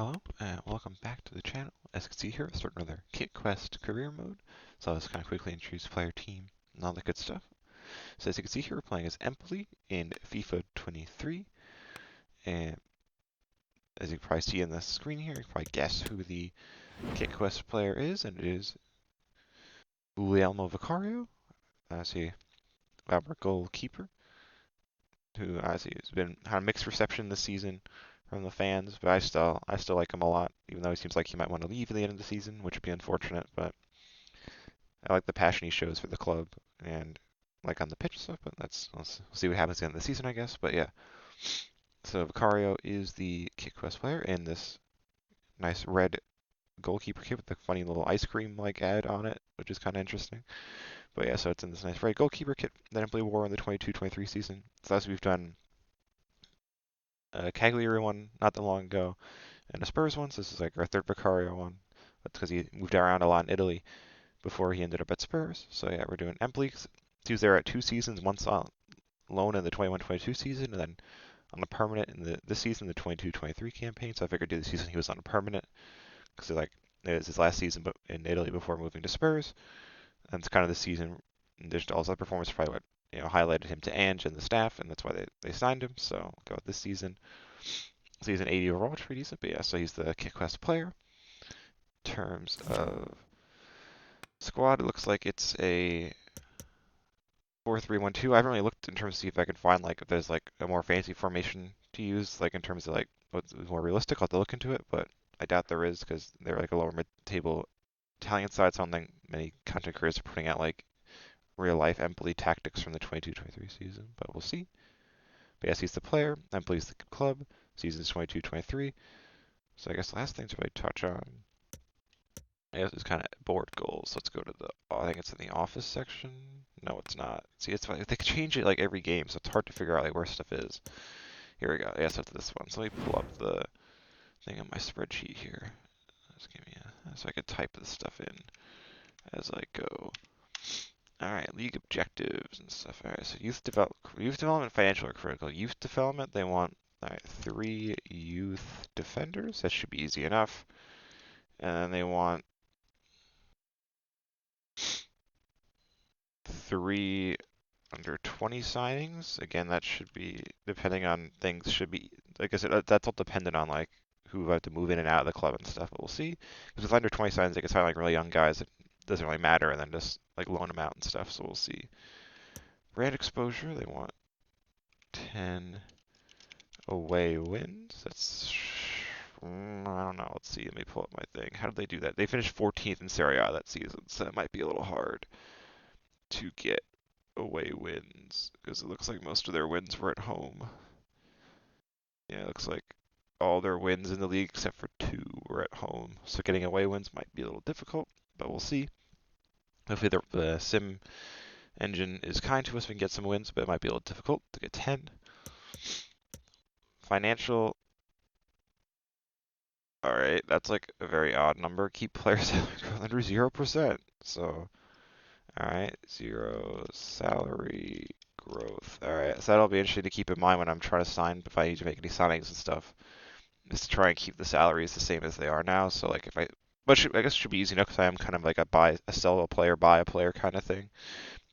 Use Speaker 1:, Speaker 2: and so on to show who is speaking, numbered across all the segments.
Speaker 1: Hello, and welcome back to the channel. As you can see here, we're starting another Kit Quest career mode. So I'll just kind of quickly introduce player team and all the good stuff. So as you can see here, we're playing as Empoli in FIFA 23. And as you can probably see in the screen here, you can probably guess who the Kit Quest player is, and it is Guglielmo Vicario. He our goalkeeper, who has been kind of mixed reception this season from the fans, but I still like him a lot, even though he seems like he might want to leave at the end of the season, which would be unfortunate. But I like the passion he shows for the club and like on the pitch stuff. But we'll see what happens at the end of the season, I guess. But yeah, so Vicario is the Kit Quest player in this nice red goalkeeper kit with the funny little ice cream like ad on it, which is kind of interesting. But yeah, so it's in this nice red goalkeeper kit that Empoli wore in the 22-23 season. So as we've done a Cagliari one not that long ago, and a Spurs one. So this is like our third Vicario one. That's because he moved around a lot in Italy before he ended up at Spurs. So yeah, we're doing Empoli. He was there at 2 seasons, once on loan in the 21-22 season, and then on a permanent in this season, the 22-23 campaign. So I figured the season he was on a permanent because it was his last season but in Italy before moving to Spurs. And it's kind of the season, in addition to all his other performance, probably what highlighted him to Ange and the staff, and that's why they signed him. So I'll go with this season. Season 80 overall, which is pretty decent. But yeah, so he's the Kit Quest player. In terms of squad, it looks like it's a 4-3-1-2. I haven't really looked in terms of see if I can find like if there's like a more fancy formation to use, like in terms of like what's more realistic. I'll have to look into it, but I doubt there is because they're like a lower mid-table Italian side, so I don't think many content creators are putting out like real-life Empoli tactics from the 22-23 season, but we'll see. But yes, he's the player. Empoli's the club. Seasons 22-23. So I guess the last thing to really touch on, I guess, is kind of board goals. Let's go to I think it's in the office section. No, it's not. See, it's funny. They change it like every game, so it's hard to figure out like where stuff is. Here we go. Yes, it's this one. So let me pull up the thing on my spreadsheet here. Just give me so I can type this stuff in as I go. All right, league objectives and stuff. All right, so youth development, financial are critical. Youth development, they want 3 youth defenders. That should be easy enough. And then they want 3 under 20 signings. Again, that should be, depending on things, should be, like I said, that's all dependent on like who have to move in and out of the club and stuff. But we'll see. Because with under 20 signings, they can sign like really young guys. It doesn't really matter, and then just like loan them out and stuff. So we'll see. Brand exposure, they want 10 away wins. That's, I don't know. Let's see. Let me pull up my thing. How did they do that? They finished 14th in Serie A that season, so it might be a little hard to get away wins because it looks like most of their wins were at home. Yeah, it looks like all their wins in the league except for 2 were at home. So getting away wins might be a little difficult, but we'll see. Hopefully the sim engine is kind to us. We can get some wins, but it might be a little difficult to get 10. Financial. All right, that's like a very odd number. Keep players salary under 0%. So, all right, 0 salary growth. All right, so that'll be interesting to keep in mind when I'm trying to sign, if I need to make any signings and stuff, is to try and keep the salaries the same as they are now. So like if I guess it should be easy enough because I am kind of like a sell a player, buy a player kind of thing.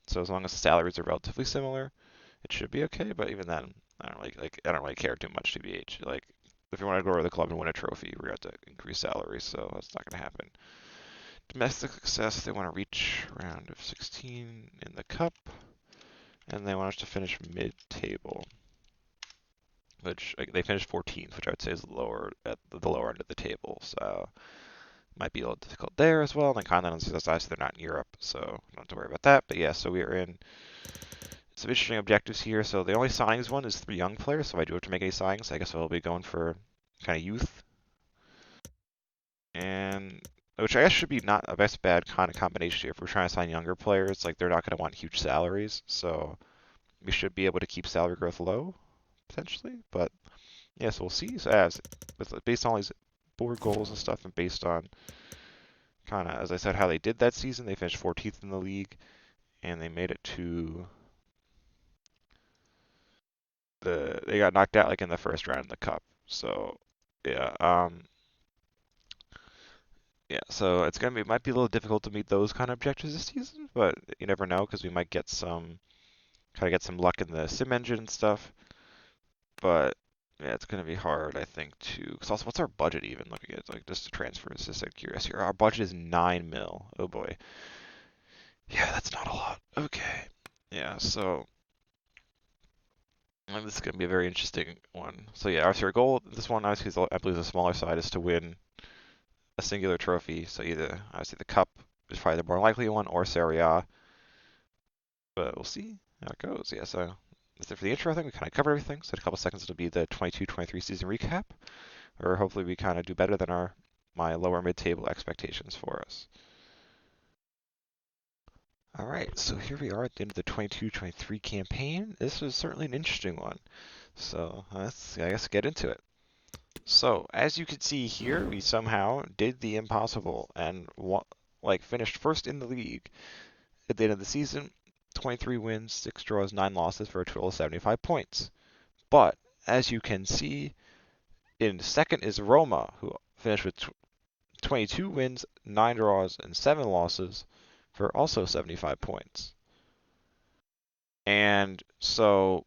Speaker 1: So as long as the salaries are relatively similar, it should be okay. But even then, I don't really care too much, TBH. Like if you want to go to the club and win a trophy, we're going to have to increase salaries, so that's not going to happen. Domestic success, they want to reach round of 16 in the cup, and they want us to finish mid-table, which they finished 14th, which I would say is lower at the lower end of the table, so might be a little difficult there as well. And then Continental says they're not in Europe, so don't have to worry about that. But yeah, so we are in some interesting objectives here. So the only signings one is 3 young players, so if I do have to make any signings, I guess I'll be going for kind of youth. And which I guess should be not a best bad kind of combination here. If we're trying to sign younger players, like they're not going to want huge salaries, so we should be able to keep salary growth low potentially. But yeah, so we'll see. So based on all these board goals and stuff, and based on kind of, as I said, how they did that season, they finished 14th in the league, and they made it to they got knocked out like in the first round of the cup. So yeah, Yeah, so it might be a little difficult to meet those kind of objectives this season, but you never know because we might get some luck in the sim engine and stuff. But yeah, it's gonna be hard, I think, to. Cause also, what's our budget even? Looking at like just the transfers, just like curious here. Our budget is 9 mil. Oh boy. Yeah, that's not a lot. Okay. Yeah, so this is gonna be a very interesting one. So yeah, our goal this one obviously is, I believe the smaller side is to win a singular trophy. So either obviously the cup is probably the more likely one, or Serie A. But we'll see how it goes. Yeah, so that's it for the intro. I think we kind of covered everything. So in a couple seconds, it'll be the 22-23 season recap, or hopefully we kind of do better than my lower mid-table expectations for us. All right, so here we are at the end of the 22-23 campaign. This was certainly an interesting one. So let's, I guess, get into it. So as you can see here, we somehow did the impossible and finished first in the league at the end of the season. 23 wins, 6 draws, 9 losses for a total of 75 points. But as you can see, in second is Roma, who finished with 22 wins, 9 draws, and 7 losses for also 75 points. And so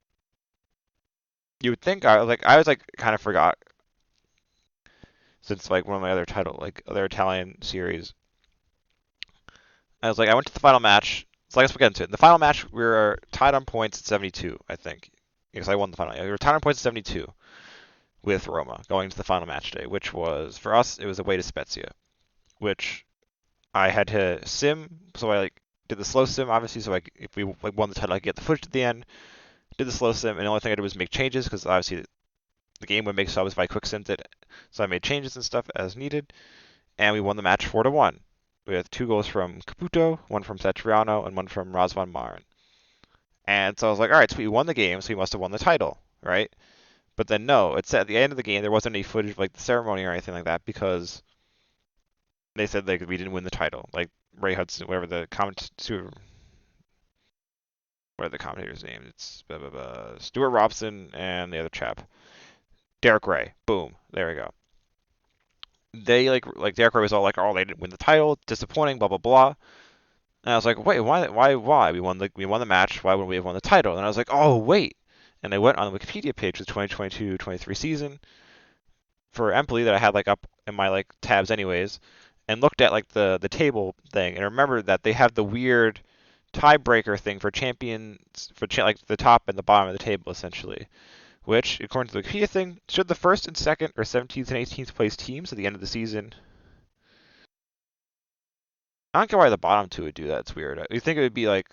Speaker 1: you would think I was kind of forgot, since like one of my other other Italian series. I was like, I went to the final match. So I guess we'll get into it. In the final match, we were tied on points at 72, I think, because I won the final. We were tied on points at 72 with Roma going to the final match day, which was for us it was away to Spezia, which I had to sim. So I did the slow sim obviously. So if we won the title, I could get the footage at the end. Did the slow sim, and the only thing I did was make changes because obviously the game would make subs if I quick simmed it. So I made changes and stuff as needed, and we won the match 4-1 with 2 goals from Caputo, 1 from Satriano, and 1 from Razvan Marin. And so I was like, all right, so we won the game, so we must have won the title, right? But then no, it said at the end of the game there wasn't any footage of like the ceremony or anything like that because they said like we didn't win the title. Like Ray Hudson, whatever the what are the commentators' names? It's Stuart Robson and the other chap, Derek Ray. Boom, there we go. They Derek Ray was all like, oh, they didn't win the title, disappointing, blah blah blah. And I was like, wait, why? We won the match. Why wouldn't we have won the title? And I was like, oh wait. And I went on the Wikipedia page for the 2022-23 season for Empoli that I had up in my tabs anyways, and looked at the table thing and remembered that they have the weird tiebreaker thing for champions for the top and the bottom of the table essentially, which according to the Wikipedia thing, should the first and second or 17th and 18th place teams at the end of the season. I don't get why the bottom two would do that. It's weird. You think it would be like.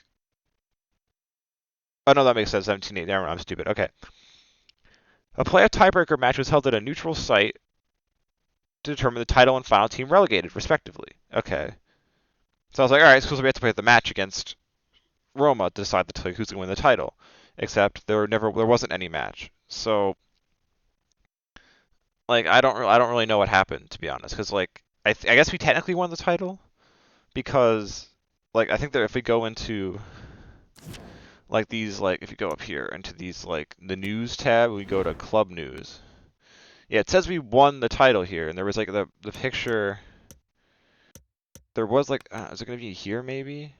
Speaker 1: Oh no, that makes sense. 17-8. Never mind, I'm stupid. Okay. A playoff tiebreaker match was held at a neutral site to determine the title and final team relegated, respectively. Okay. So I was like, all right, so we have to play the match against Roma to decide who's going to win the title. Except there wasn't any match. So I don't really know what happened, to be honest, because I guess we technically won the title because I think that if we go into these if you go up here into these the news tab, we go to club news. Yeah, it says we won the title here, and there was the picture. There was is it gonna be here maybe?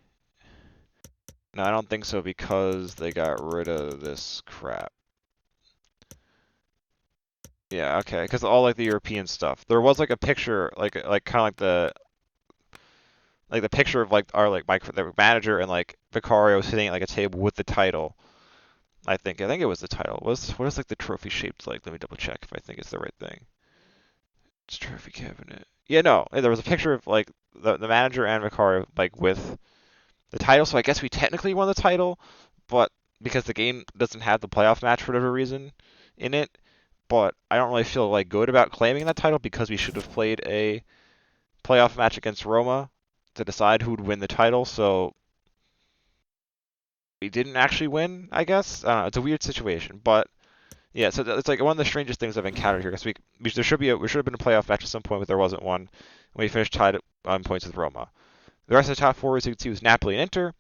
Speaker 1: No, I don't think so because they got rid of this crap. Yeah, okay, because all the European stuff. There was a picture, kind of the picture of our the manager and Vicario sitting at a table with the title. I think it was the title. What is the trophy shaped like? Let me double check if I think it's the right thing. It's trophy cabinet. Yeah, no, there was a picture of the manager and Vicario with the title. So I guess we technically won the title, but because the game doesn't have the playoff match for whatever reason in it, but I don't really feel good about claiming that title because we should have played a playoff match against Roma to decide who would win the title. So we didn't actually win, I guess. I don't know, it's a weird situation, but yeah. So it's one of the strangest things I've encountered here. Because there should have been a playoff match at some point, but there wasn't one. We finished tied on points with Roma. The rest of the top four, as you can see, was Napoli and Inter.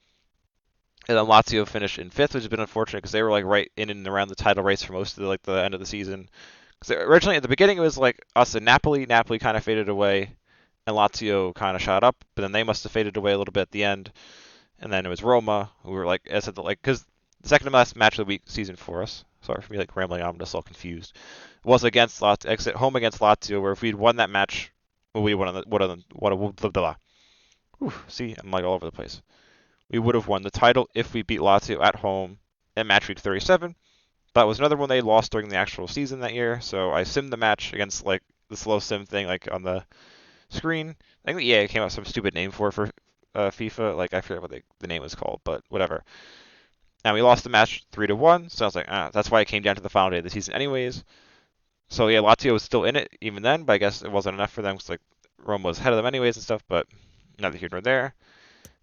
Speaker 1: And then Lazio finished in fifth, which has been unfortunate because they were right in and around the title race for most of the end of the season. Because originally at the beginning it was us and Napoli. Napoli kind of faded away, and Lazio kind of shot up, but then they must have faded away a little bit at the end. And then it was Roma, who were like, I said, like, because the second to last match of the week season for us. Sorry for me like rambling on, I'm just all confused. Was against Lazio, home against Lazio, where if we'd won that match, well, we would have see, I'm like all over the place. We would have won the title if we beat Lazio at home in match week 37. That was another one they lost during the actual season that year, so I simmed the match against like the slow sim thing like on the screen. I think EA came up with some stupid name for FIFA. Like I forget what the name was called, but whatever. And we lost the match 3-1. So I was like, that's why it came down to the final day of the season, anyways. So yeah, Lazio was still in it even then, but I guess it wasn't enough for them because like Rome was ahead of them anyways and stuff. But neither here nor there.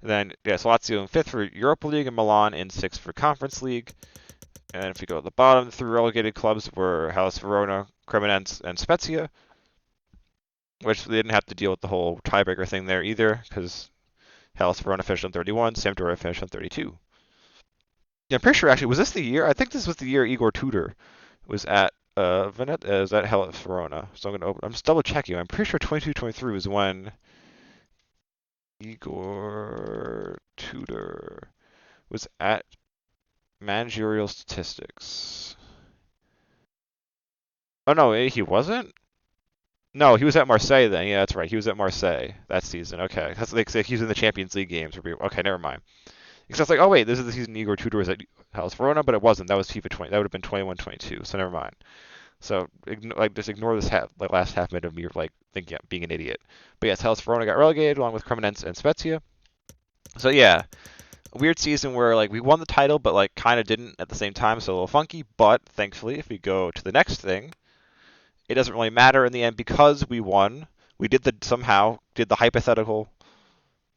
Speaker 1: And then yeah, so Lazio in fifth for Europa League and Milan in sixth for Conference League. And if we go at the bottom, the three relegated clubs were Hellas Verona, Cremonense, and Spezia, which they didn't have to deal with the whole tiebreaker thing there either, because Hellas Verona finished on 31, Sampdoria finished on 32. Yeah, I'm pretty sure actually, was this the year? I think this was the year Igor Tudor was at was at Hellas Verona. So I'm just double checking. I'm pretty sure 22-23 was when Igor Tudor was at managerial statistics. Oh no, he wasn't? No, he was at Marseille then. Yeah, that's right. He was at Marseille that season. Okay. That's like he was in the Champions League games. Okay, never mind. Because I was like, oh wait, this is the season Igor Tudor was at Hellas Verona, but it wasn't. That was FIFA 20. That would have been 21-22. So never mind. So just ignore this last half minute of me like thinking being an idiot. But yes, Hellas Verona got relegated along with Cremonense and Spezia. So yeah, a weird season where like we won the title, but like kind of didn't at the same time. So a little funky. But thankfully, if we go to the next thing, it doesn't really matter in the end because we won. We somehow did the hypothetical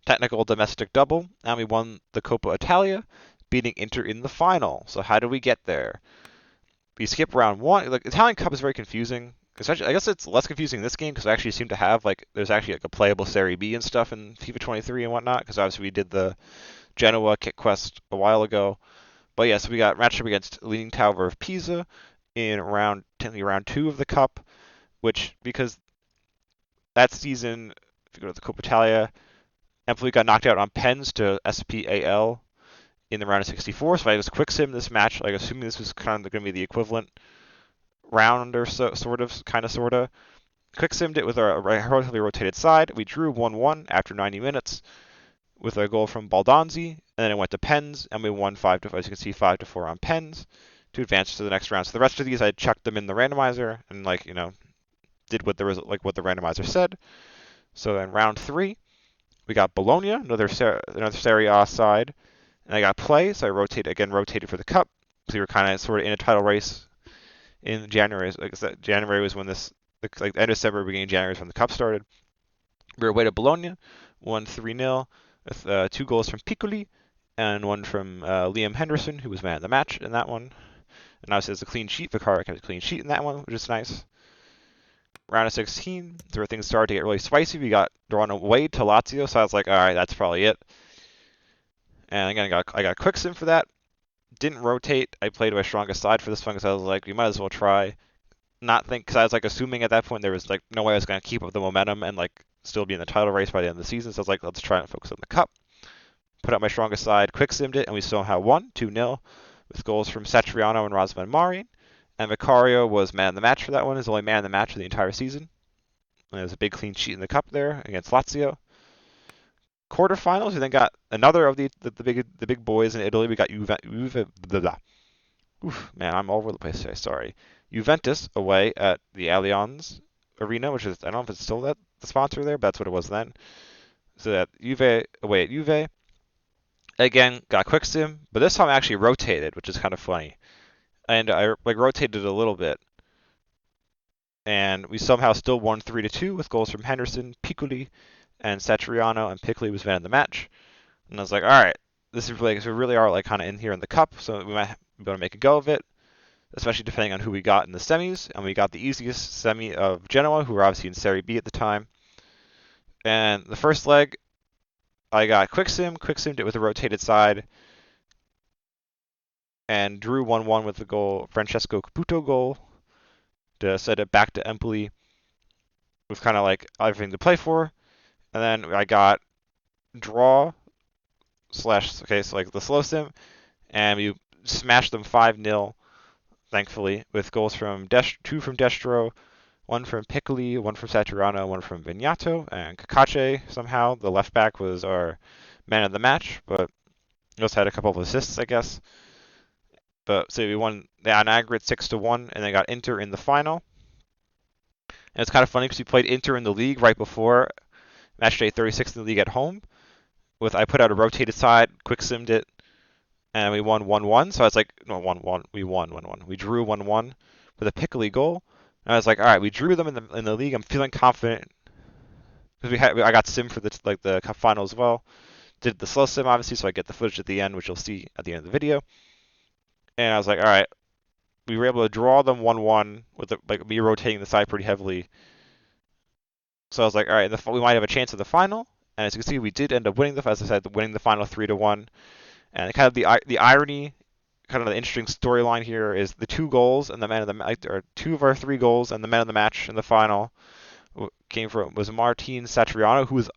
Speaker 1: technical domestic double, and we won the Coppa Italia, beating Inter in the final. So how do we get there? We skip round one. Like Italian Cup is very confusing. Especially, I guess it's less confusing in this game because I actually seem to have there's actually like a playable Serie B and stuff in FIFA 23 and whatnot. Because obviously we did the Genoa kit quest a while ago. But yeah, so we got matched up against Leaning Tower of Pisa in technically round two of the Cup, which because that season, if you go to the Coppa Italia, Empoli got knocked out on pens to SPAL in the round of 64. So I just quick sim this match, like assuming this was kind of going to be the equivalent round or so, sort of, kind of, sort of. Quick simmed it with a relatively rotated side. We drew 1-1 after 90 minutes with a goal from Baldanzi, and then it went to pens, and we won 5-4, as you can see, 5-4 on pens to advance to the next round. So the rest of these, I chucked them in the randomizer and did what the randomizer said. So then round three, we got Bologna, another Serie A side, and I got play, so I rotated for the cup. So we were kind of sort of in a title race in January. Like I said, January was when end of December, beginning of January is when the cup started. We were away to Bologna, won 3-0 with 2 goals from Piccoli and one from Liam Henderson, who was man of the match in that one. And obviously, it's a clean sheet. Vicario kept a clean sheet in that one, which is nice. Round of 16, where things started to get really spicy. We got drawn away to Lazio, so I was like, all right, that's probably it. And again, I got a quick sim for that. Didn't rotate. I played my strongest side for this one because I was like, we might as well try. Because I was like assuming at that point there was like no way I was going to keep up the momentum and like still be in the title race by the end of the season. So I was like, let's try and focus on the cup. Put out my strongest side, quick simmed it, and we somehow won 2-0 with goals from Satriano and Razvan Marin. And Vicario was man of the match for that one. He's the only man of the match for the entire season. And there's a big clean sheet in the cup there against Lazio. Quarterfinals, we then got another of the big boys in Italy. We got man, I'm all over the place today. Sorry. Juventus away at the Allianz Arena, which is I don't know if it's still the sponsor there, but that's what it was then. So that Juve away at Juve. Again, got quick sim, but this time I actually rotated, which is kind of funny. And I rotated a little bit. And we somehow still won 3-2 with goals from Henderson, Piccoli, and Satriano, and Piccoli was man of the match. And I was like, all right, this is we really are like kind of in here in the cup, so we might be able to make a go of it, especially depending on who we got in the semis. And we got the easiest semi of Genoa, who were obviously in Serie B at the time. And the first leg, I got quick simmed it with a rotated side, and drew 1-1 with the goal, Francesco Caputo goal, to set it back to Empoli with kind of like everything to play for. And then I got draw slash, okay, so like the slow sim, and we smashed them 5-0, thankfully, with goals from 2 from Destro, 1 from Piccoli, 1 from Saturano, 1 from Vignato, and Kakache, somehow, the left back, was our man of the match, but he also had a couple of assists, I guess. But so we won on aggregate 6-1, and they got Inter in the final. And it's kind of funny because we played Inter in the league right before match day 36 in the league at home. I put out a rotated side, quick simmed it, and we won 1-1. So I was like, no, 1-1. We won 1-1. We drew 1-1 with a Piccoli goal. And I was like, all right, we drew them in the league. I'm feeling confident because I got sim for the cup final as well. Did the slow sim obviously, so I get the footage at the end, which you'll see at the end of the video. And I was like, all right, we were able to draw them 1-1 with me rotating the side pretty heavily. So I was like, all right, we might have a chance at the final. And as you can see, we did end up winning as I said, winning the final 3-1. And kind of the irony, kind of the interesting storyline here is the 2 goals and the man of the or 2 of our 3 goals and the man of the match in the final was Martin Satriano, who was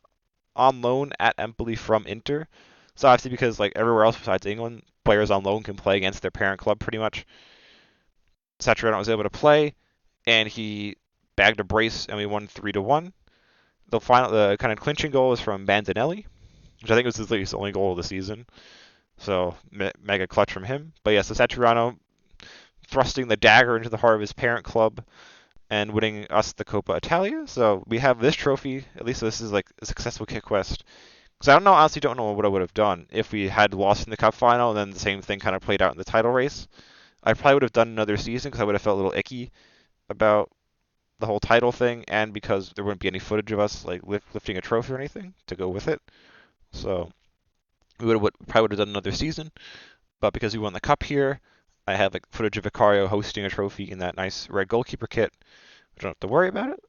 Speaker 1: on loan at Empoli from Inter. So obviously because like everywhere else besides England, players on loan can play against their parent club pretty much. Satriano was able to play, and he bagged a brace, and we won 3-1. The kind of clinching goal was from Bandinelli, which I think was his only goal of the season. So mega clutch from him. But yeah, so Satriano thrusting the dagger into the heart of his parent club and winning us the Coppa Italia. So we have this trophy. At least this is like a successful kick quest. Because I honestly don't know what I would have done if we had lost in the cup final and then the same thing kind of played out in the title race. I probably would have done another season because I would have felt a little icky about the whole title thing, and because there wouldn't be any footage of us like lifting a trophy or anything to go with it. So we probably would have done another season. But because we won the cup here, I have like footage of Vicario hosting a trophy in that nice red goalkeeper kit. We don't have to worry about it.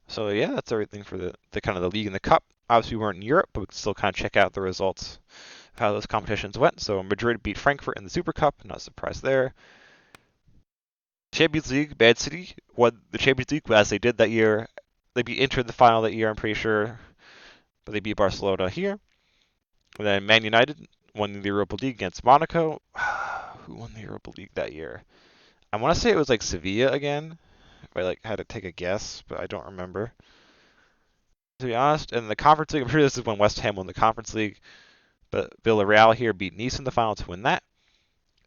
Speaker 1: So yeah, that's everything for the kind of the league and the cup. Obviously, we weren't in Europe, but we can still kind of check out the results of how those competitions went. So Madrid beat Frankfurt in the Super Cup. Not a surprise there. Champions League, Bad City won the Champions League as they did that year. They beat Inter in the final that year, I'm pretty sure, but they beat Barcelona here. And then Man United won the Europa League against Monaco. Who won the Europa League that year? I want to say it was like Sevilla again. If I like had to take a guess, but I don't remember. To be honest, in the Conference League, I'm sure this is when West Ham won the Conference League, but Villarreal here beat Nice in the final to win that.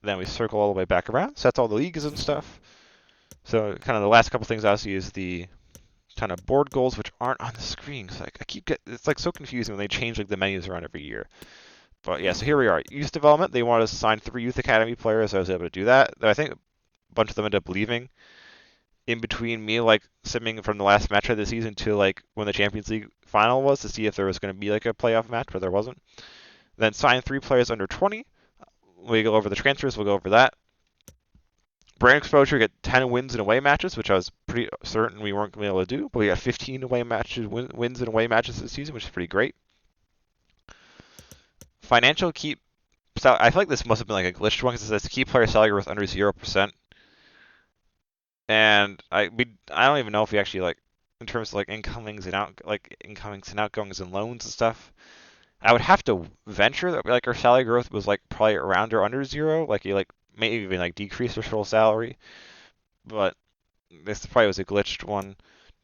Speaker 1: Then we circle all the way back around. So that's all the leagues and stuff. So kind of the last couple things I see is the kind of board goals, which aren't on the screen. So it's like so confusing when they change like the menus around every year. But yeah, so here we are. Youth development. They want us to sign 3 youth academy players. I was able to do that. I think a bunch of them ended up leaving in between me like simming from the last match of the season to like when the Champions League final was to see if there was going to be like a playoff match, but there wasn't. Then sign 3 players under 20. We go over the transfers. We'll go over that. Brand exposure, get 10 wins in away matches, which I was pretty certain we weren't going to be able to do, but we got 15 away matches, wins in away matches this season, which is pretty great. Financial keep. I feel like this must have been like a glitched one because it says keep player salary growth under 0%. And I don't even know if we actually like in terms of like incomings and outgoings and loans and stuff. I would have to venture that like our salary growth was like probably around or under 0. Like you like maybe even like decrease our total salary. But this probably was a glitched one.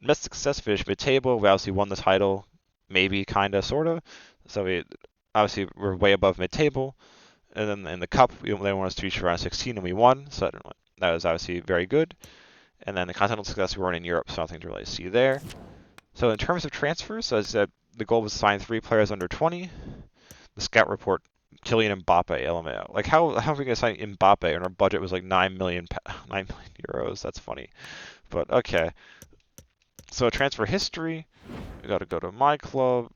Speaker 1: Best success finished mid-table. We obviously won the title, maybe, kinda, sorta. So we're way above mid-table. And then in the cup, they want us to reach around 16, and we won. So that was obviously very good. And then the continental success, we weren't in Europe, so nothing to really see there. So in terms of transfers, so as I said, the goal was to sign 3 players under 20. The scout report, Kylian Mbappe, LMAO. Like how are we gonna sign Mbappe and our budget was like 9 million euros? That's funny. But okay. So transfer history, we got to go to my club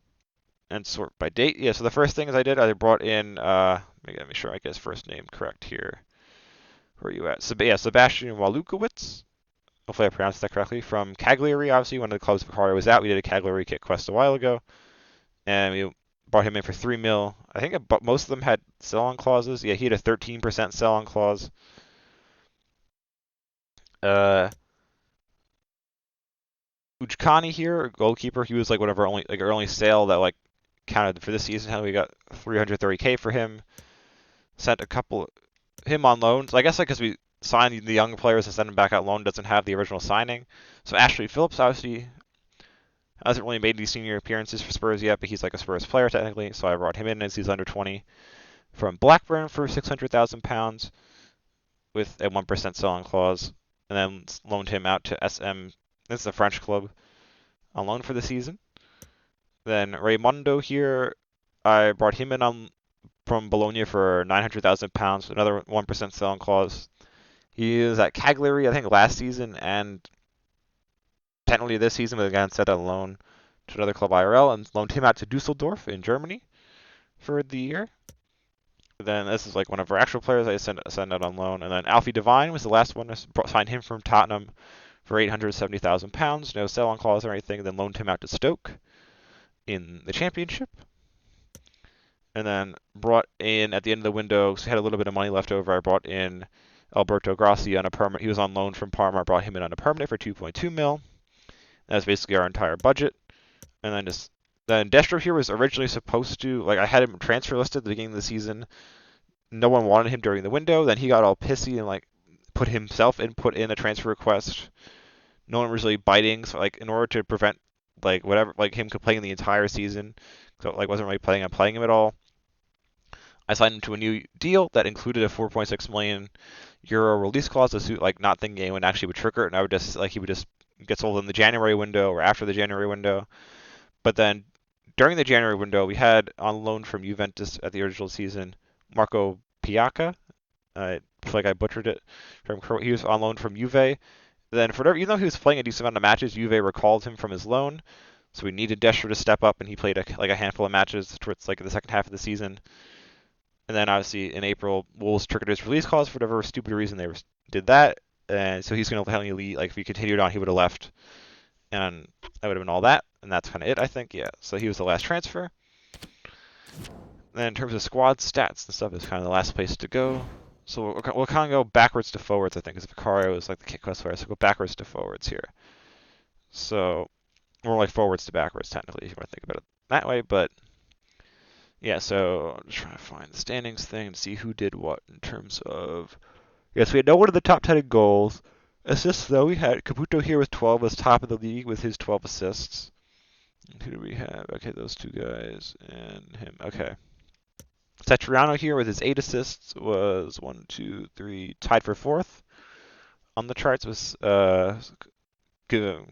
Speaker 1: and sort by date. Yeah, so the first thing I brought in, let me make sure I get his first name correct here. Where are you at? So, yeah, Sebastian Walukowicz. Hopefully I pronounced that correctly. From Cagliari, obviously, one of the clubs Vicario was at. We did a Cagliari kit quest a while ago. And we brought him in for 3 mil. I think most of them had sell-on clauses. Yeah, he had a 13% sell-on clause. Ujkani here, goalkeeper, he was like one of our only sale that like counted for this season. How we got 330K for him. Sent a couple him on loan. So I guess like because we signed the young players and sent him back out loan doesn't have the original signing. So Ashley Phillips obviously hasn't really made any senior appearances for Spurs yet, but he's like a Spurs player technically. So I brought him in as he's under 20 from Blackburn for £600,000 with a 1% sell-on clause, and then loaned him out to SM. This is a French club on loan for the season. Then Raymondo here, I brought him in from Bologna for £900,000, another 1% sell-on clause. He was at Cagliari, I think, last season, and technically this season, but again, set on loan to another club IRL, and loaned him out to Dusseldorf in Germany for the year. Then this is like one of our actual players I sent out on loan, and then Alfie Devine was the last one. I signed him from Tottenham for £870,000, no sell-on clause or anything. Then loaned him out to Stoke in the Championship, and then brought in at the end of the window. So had a little bit of money left over. I brought in Alberto Grassi on a permanent. He was on loan from Parma. I brought him in on a permanent for 2.2 mil. That's basically our entire budget, and then Destro here was originally supposed to, like, I had him transfer listed at the beginning of the season. No one wanted him during the window. Then he got all pissy and, like, put in a transfer request. No one was really biting. So, like, in order to prevent, like, whatever, like, him playing the entire season, so, like, wasn't really planning on playing him at all, I signed him to a new deal that included a 4.6 million euro release clause, like, not thinking anyone actually would trigger it, and he would just get sold in the January window or after the January window. But then during the January window, we had on loan from Juventus at the original season Marco Piacca. I feel like I butchered it. He was on loan from Juve. Then, even though he was playing a decent amount of matches, Juve recalled him from his loan. So we needed Destro to step up, and he played a handful of matches towards like the second half of the season. And then obviously in April, Wolves triggered his release clause for whatever stupid reason they did that. And so he's going to only leave. Like if he continued on, he would have left. And that would have been all that, and that's kind of it, I think. Yeah, so he was the last transfer. Then in terms of squad stats and stuff, is kind of the last place to go. So we'll kind of go backwards to forwards, I think, because Vicario is like the kick quest player, so go backwards to forwards here. So more like forwards to backwards, technically, if you want to think about it that way. But yeah, so I'm just trying to find the standings thing and see who did what in terms of. Yes, we had no one of the top 10 in goals. Assists, though, we had Caputo here with 12, was top of the league with his 12 assists. And who do we have? Okay, those two guys and him. Okay. Satriano here with his 8 assists was 1, 2, 3, tied for 4th on the charts. Was I can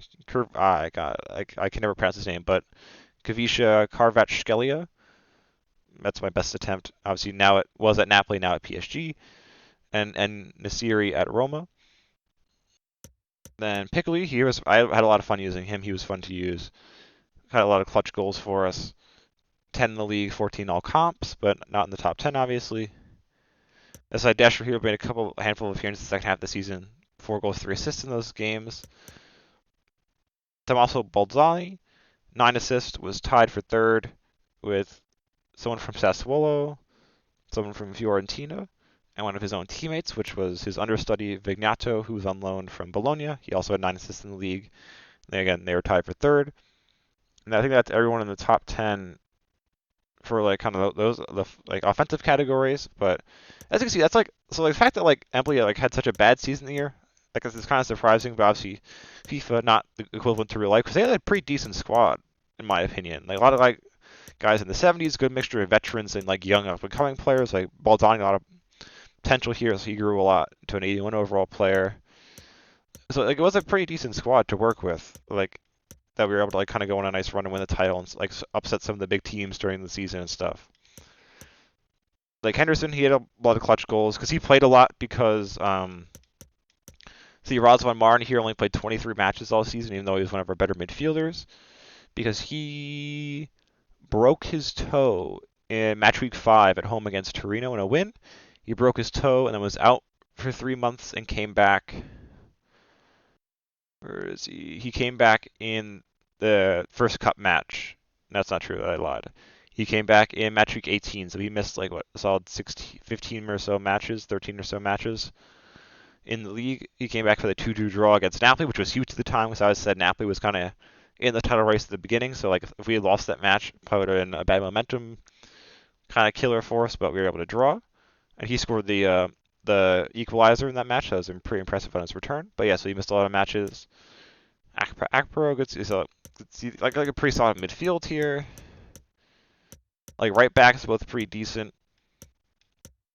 Speaker 1: never pronounce his name, but Kavisha Kvaratskhelia. That's my best attempt. Obviously, now it was at Napoli, now at PSG, and Nasiri at Roma. Then Piccoli, I had a lot of fun using him. He was fun to use. Had a lot of clutch goals for us. 10 in the league, 14 all comps, but not in the top 10, obviously. As I dashed here, made a handful of appearances in the second half of the season. 4 goals, 3 assists in those games. Tommaso Balzani, 9 assists, was tied for 3rd with someone from Sassuolo, someone from Fiorentina, and one of his own teammates, which was his understudy Vignato, who was on loan from Bologna. He also had 9 assists in the league. And they were tied for 3rd. And I think that's everyone in the top 10 for like kind of the like offensive categories. But as you can see, that's like the fact that like Empoli like had such a bad season the year, like it's kind of surprising. But obviously, FIFA not the equivalent to real life because they had a pretty decent squad in my opinion. Like a lot of like guys in the 70s, good mixture of veterans and like young up-and-coming players. Like Balzani, a lot of potential here, so he grew a lot to an 81 overall player. So like it was a pretty decent squad to work with. Like that we were able to like kind of go on a nice run and win the title and like upset some of the big teams during the season and stuff. Like Henderson, he had a lot of clutch goals because he played a lot because see Razvan Martin here only played 23 matches all season, even though he was one of our better midfielders, because he broke his toe in match week 5 at home against Torino in a win. He broke his toe and then was out for 3 months and came back. Where is he? He came back in the first cup match. That's not true. I lied. He came back in match week 18, so he missed like what, a solid 15 or so matches, 13 or so matches in the league, he came back for the 2-2 draw against Napoli, which was huge at the time, because I always said Napoli was kind of in the title race at the beginning. So like if we had lost that match, probably would have been a bad momentum kind of killer for us, but we were able to draw. And he scored the equalizer in that match. That was pretty impressive on his return. But yeah, so he missed a lot of matches. Akpro is like a pretty solid midfield here. Like right backs both pretty decent.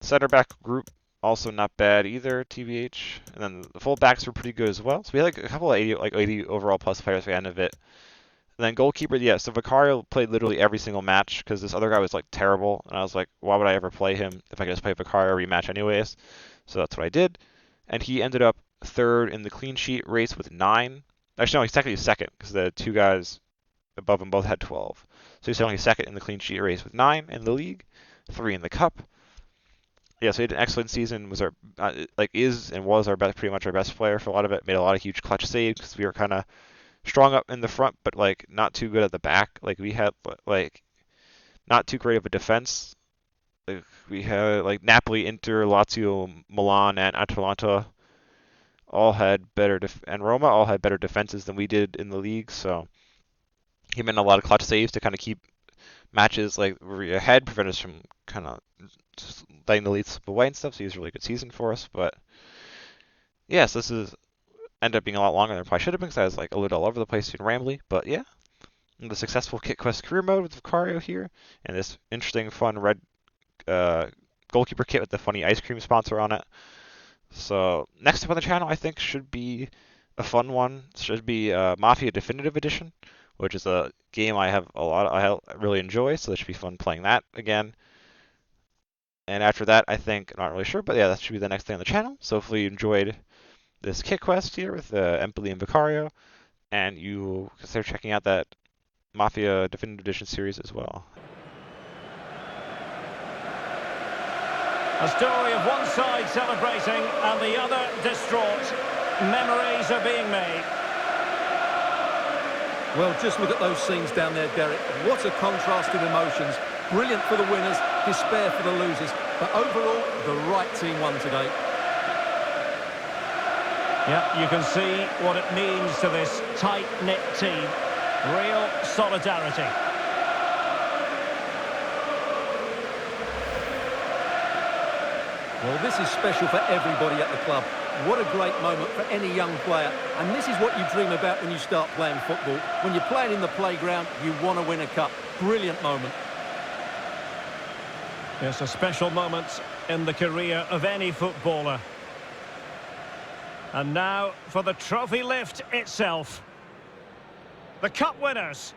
Speaker 1: Center back group also not bad either, TBH. And then the full backs were pretty good as well. So we had like a couple of 80 overall plus players at the end of it. And then goalkeeper, yeah, so Vicario played literally every single match because this other guy was like terrible. And I was like, why would I ever play him if I could just play Vicario every match anyways? So that's what I did. And he ended up third in the clean sheet race with 9. Actually, no, he's technically second because the two guys above him both had 12. So he's only second in the clean sheet race with 9 in the league, 3 in the cup. Yeah, so he had an excellent season. Was our was our best, pretty much our best player for a lot of it. Made a lot of huge clutch saves because we were kind of strong up in the front, but like not too good at the back. Like we had like not too great of a defense. Like, we had like Napoli, Inter, Lazio, Milan, and Atalanta all had better and Roma all had better defenses than we did in the league. So he made a lot of clutch saves to kind of keep matches like we're ahead, prevent us from kind of just letting the lead slip away and stuff. So he was a really good season for us. But yes, this is ended up being a lot longer than it probably should have been because I was like a little all over the place and rambly. But yeah, the successful Kit Quest career mode with Vicario here, and this interesting, fun red goalkeeper kit with the funny ice cream sponsor on it. So next up on the channel, I think should be a fun one. Should be Mafia Definitive Edition, which is a game I really enjoy. So that should be fun playing that again. And after that, I think, I'm not really sure, but yeah, that should be the next thing on the channel. So hopefully you enjoyed this kit quest here with Empoli and Vicario, and you consider checking out that Mafia Definitive Edition series as well.
Speaker 2: A story of one side celebrating and the other distraught. Memories are being made.
Speaker 3: Well, just look at those scenes down there, Derek. What a contrast in emotions. Brilliant for the winners, despair for the losers. But overall, the right team won today.
Speaker 2: Yeah, you can see what it means to this tight-knit team. Real solidarity.
Speaker 3: Well, this is special for everybody at the club. What a great moment for any young player. And this is what you dream about when you start playing football. When you're playing in the playground, you want to win a cup. Brilliant moment.
Speaker 2: It's a special moment in the career of any footballer. And now for the trophy lift itself. The cup winners.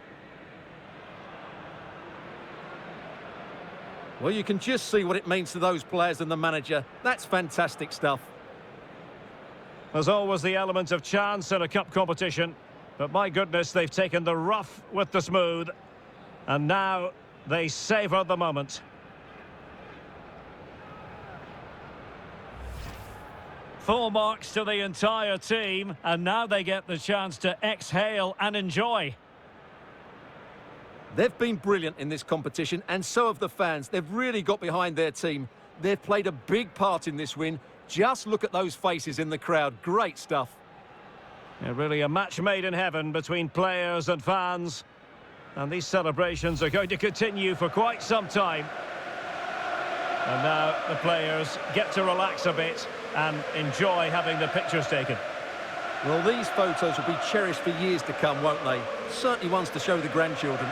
Speaker 3: Well, you can just see what it means to those players and the manager. That's fantastic stuff.
Speaker 2: There's always the element of chance in a cup competition. But my goodness, they've taken the rough with the smooth. And now they savour the moment. Full marks to the entire team, and now they get the chance to exhale and enjoy.
Speaker 3: They've been brilliant in this competition, and so have the fans. They've really got behind their team. They've played a big part in this win. Just look at those faces in the crowd. Great stuff.
Speaker 2: Yeah, really a match made in heaven between players and fans. And these celebrations are going to continue for quite some time. And now the players get to relax a bit and enjoy having the pictures taken.
Speaker 3: Well, these photos will be cherished for years to come, won't they? Certainly ones to show the grandchildren.